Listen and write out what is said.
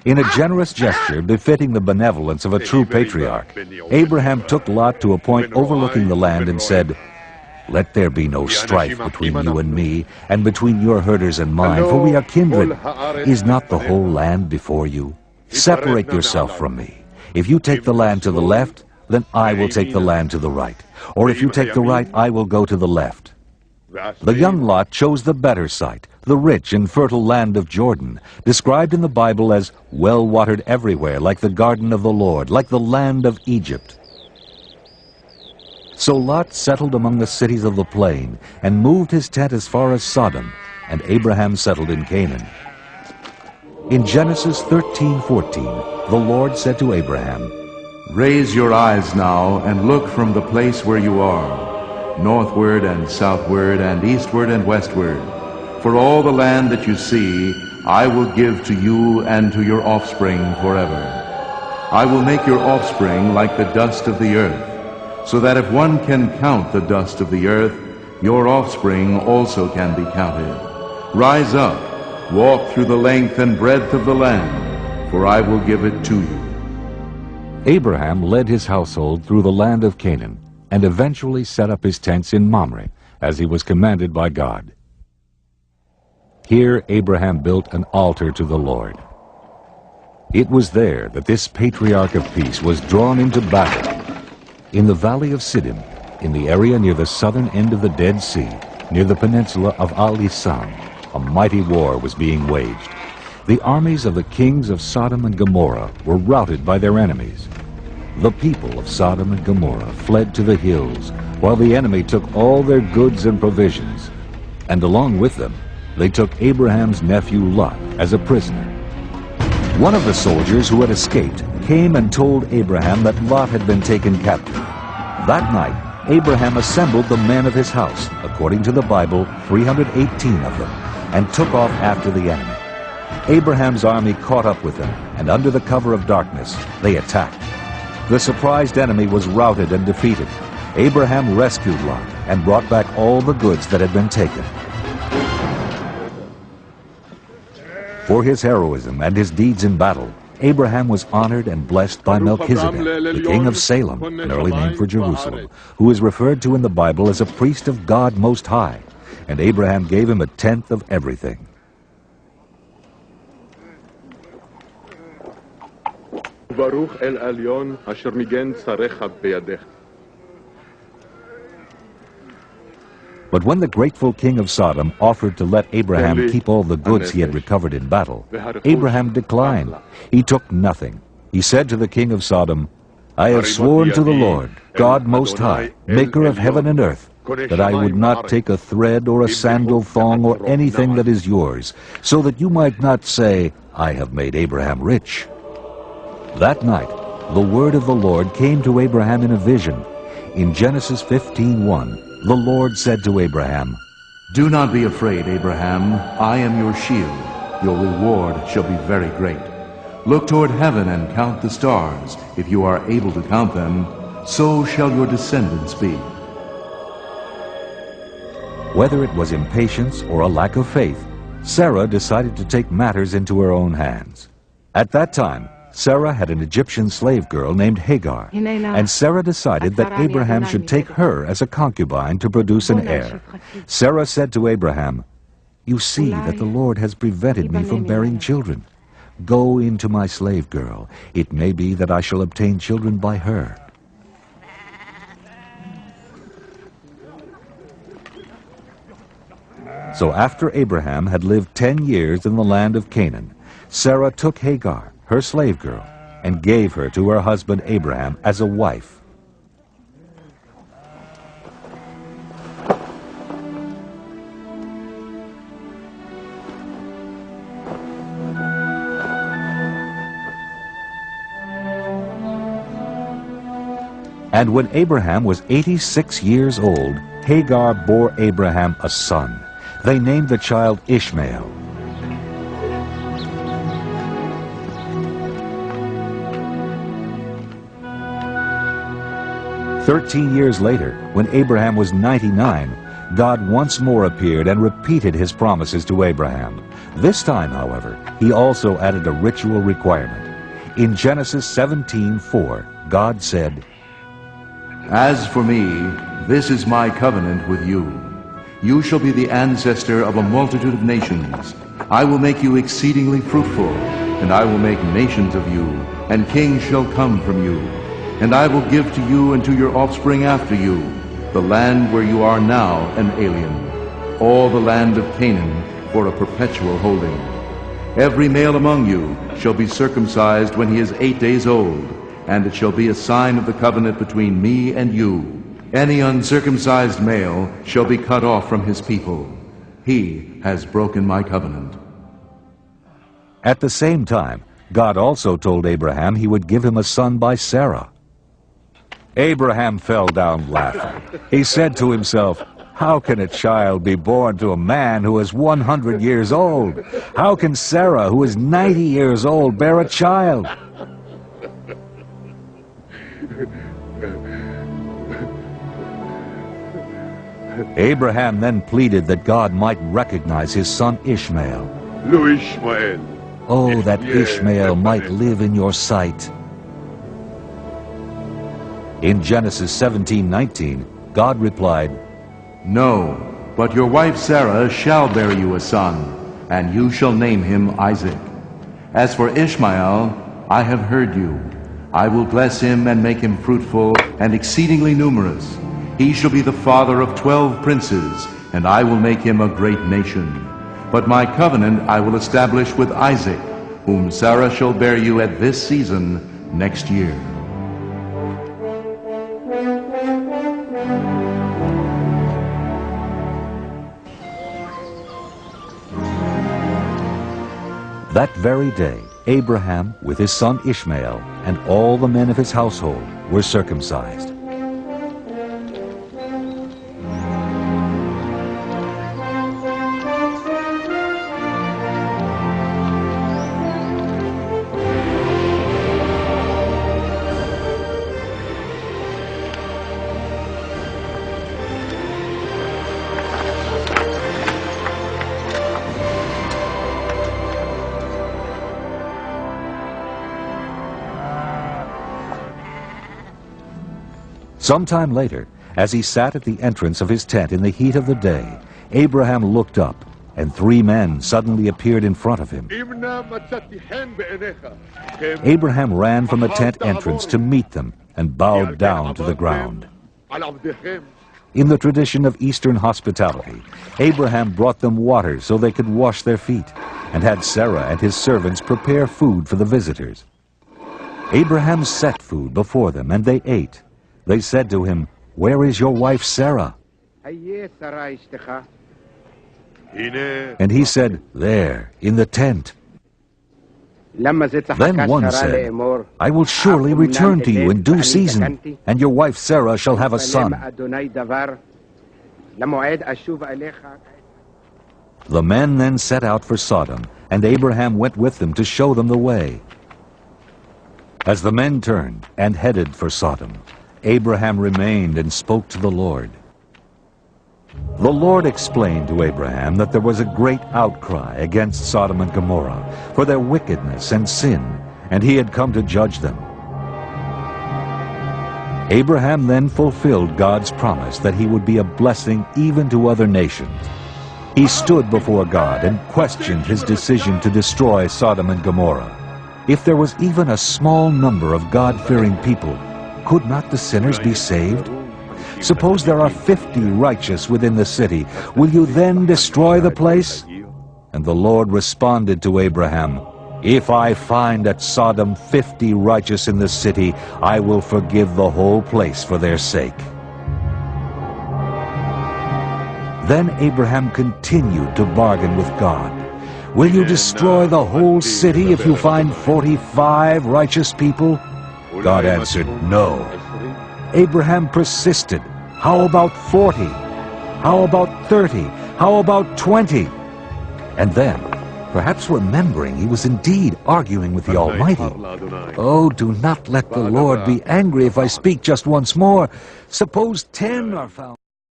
In a generous gesture befitting the benevolence of a true patriarch, Abraham took Lot to a point overlooking the land and said, "Let there be no strife between you and me, and between your herders and mine, for we are kindred. Is not the whole land before you? Separate yourself from me. If you take the land to the left, then I will take the land to the right. Or if you take the right, I will go to the left." The young Lot chose the better site, the rich and fertile land of Jordan, described in the Bible as well-watered everywhere, like the garden of the Lord, like the land of Egypt. So Lot settled among the cities of the plain, and moved his tent as far as Sodom, and Abraham settled in Canaan. In Genesis 13:14, the Lord said to Abraham, "Raise your eyes now and look from the place where you are, northward and southward and eastward and westward. For all the land that you see, I will give to you and to your offspring forever. I will make your offspring like the dust of the earth, so that if one can count the dust of the earth, your offspring also can be counted. Rise up, walk through the length and breadth of the land, for I will give it to you." Abraham led his household through the land of Canaan, and eventually set up his tents in Mamre, as he was commanded by God. Here Abraham built an altar to the Lord. It was there that this patriarch of peace was drawn into battle. In the valley of Siddim, in the area near the southern end of the Dead Sea, near the peninsula of Al-Lisan, a mighty war was being waged. The armies of the kings of Sodom and Gomorrah were routed by their enemies. The people of Sodom and Gomorrah fled to the hills, while the enemy took all their goods and provisions. And along with them, they took Abraham's nephew Lot as a prisoner. One of the soldiers who had escaped came and told Abraham that Lot had been taken captive. That night, Abraham assembled the men of his house, according to the Bible, 318 of them, and took off after the enemy. Abraham's army caught up with them, and under the cover of darkness, they attacked. The surprised enemy was routed and defeated. Abraham rescued Lot and brought back all the goods that had been taken. For his heroism and his deeds in battle, Abraham was honored and blessed by Melchizedek, the king of Salem, an early name for Jerusalem, who is referred to in the Bible as a priest of God Most High, and Abraham gave him a tenth of everything. Baruch El Elyon asher migen tzarecha beyadech. But when the grateful king of Sodom offered to let Abraham keep all the goods he had recovered in battle, Abraham declined. He took nothing. He said to the king of Sodom, "I have sworn to the Lord, God Most High, maker of heaven and earth, that I would not take a thread or a sandal thong or anything that is yours, so that you might not say, 'I have made Abraham rich.'" That night, the word of the Lord came to Abraham in a vision. In Genesis 15:1, the Lord said to Abraham, "Do not be afraid, Abraham. I am your shield. Your reward shall be very great. Look toward heaven and count the stars. If you are able to count them, so shall your descendants be." Whether it was impatience or a lack of faith, Sarah decided to take matters into her own hands. At that time, Sarah had an Egyptian slave girl named Hagar, and Sarah decided that Abraham should take her as a concubine to produce an heir. Sarah said to Abraham, "You see that the Lord has prevented me from bearing children. Go into my slave girl. It may be that I shall obtain children by her." So after Abraham had lived 10 years in the land of Canaan, Sarah took Hagar, her slave girl, and gave her to her husband Abraham as a wife. And when Abraham was 86 years old, Hagar bore Abraham a son. They named the child Ishmael. "13 years later, when Abraham was 99, God once more appeared and repeated his promises to Abraham. This time, however, he also added a ritual requirement. In Genesis 17:4, God said, As for me, this is my covenant with you. You shall be the ancestor of a multitude of nations. I will make you exceedingly fruitful, and I will make nations of you, and kings shall come from you. And I will give to you and to your offspring after you the land where you are now an alien, all the land of Canaan for a perpetual holding. Every male among you shall be circumcised when he is 8 days old, and it shall be a sign of the covenant between me and you. Any uncircumcised male shall be cut off from his people. He has broken my covenant. At the same time, God also told Abraham he would give him a son by Sarah. Abraham fell down laughing. He said to himself, "How can a child be born to a man who is 100 years old? How can Sarah, who is 90 years old, bear a child?" Abraham then pleaded that God might recognize his son Ishmael. Lo Ishmael. Oh, that Ishmael might live in your sight. In Genesis 17:19, God replied, No, but your wife Sarah shall bear you a son, and you shall name him Isaac. As for Ishmael, I have heard you. I will bless him and make him fruitful and exceedingly numerous. He shall be the father of 12 princes, and I will make him a great nation. But my covenant I will establish with Isaac, whom Sarah shall bear you at this season next year. That very day, Abraham, with his son Ishmael, and all the men of his household, were circumcised. Sometime later, as he sat at the entrance of his tent in the heat of the day, Abraham looked up, and 3 men suddenly appeared in front of him. Abraham ran from the tent entrance to meet them and bowed down to the ground. In the tradition of Eastern hospitality, Abraham brought them water so they could wash their feet, and had Sarah and his servants prepare food for the visitors. Abraham set food before them, and they ate. They said to him, "Where is your wife Sarah?" And he said, "There, in the tent." Then one said, "I will surely return to you in due season, and your wife Sarah shall have a son." The men then set out for Sodom, and Abraham went with them to show them the way. As the men turned and headed for Sodom, Abraham remained and spoke to the Lord. The Lord explained to Abraham that there was a great outcry against Sodom and Gomorrah for their wickedness and sin, and he had come to judge them. Abraham then fulfilled God's promise that he would be a blessing even to other nations. He stood before God and questioned his decision to destroy Sodom and Gomorrah. If there was even a small number of God-fearing people, could not the sinners be saved? Suppose there are 50 righteous within the city. Will you then destroy the place? And the Lord responded to Abraham, "If I find at Sodom 50 righteous in the city, I will forgive the whole place for their sake." Then Abraham continued to bargain with God. "Will you destroy the whole city if you find 45 righteous people?" God answered, "No." Abraham persisted. "How about 40? How about 30? How about 20? And then, perhaps remembering he was indeed arguing with the Almighty, "Oh, do not let the Lord be angry if I speak just once more. Suppose 10 are found."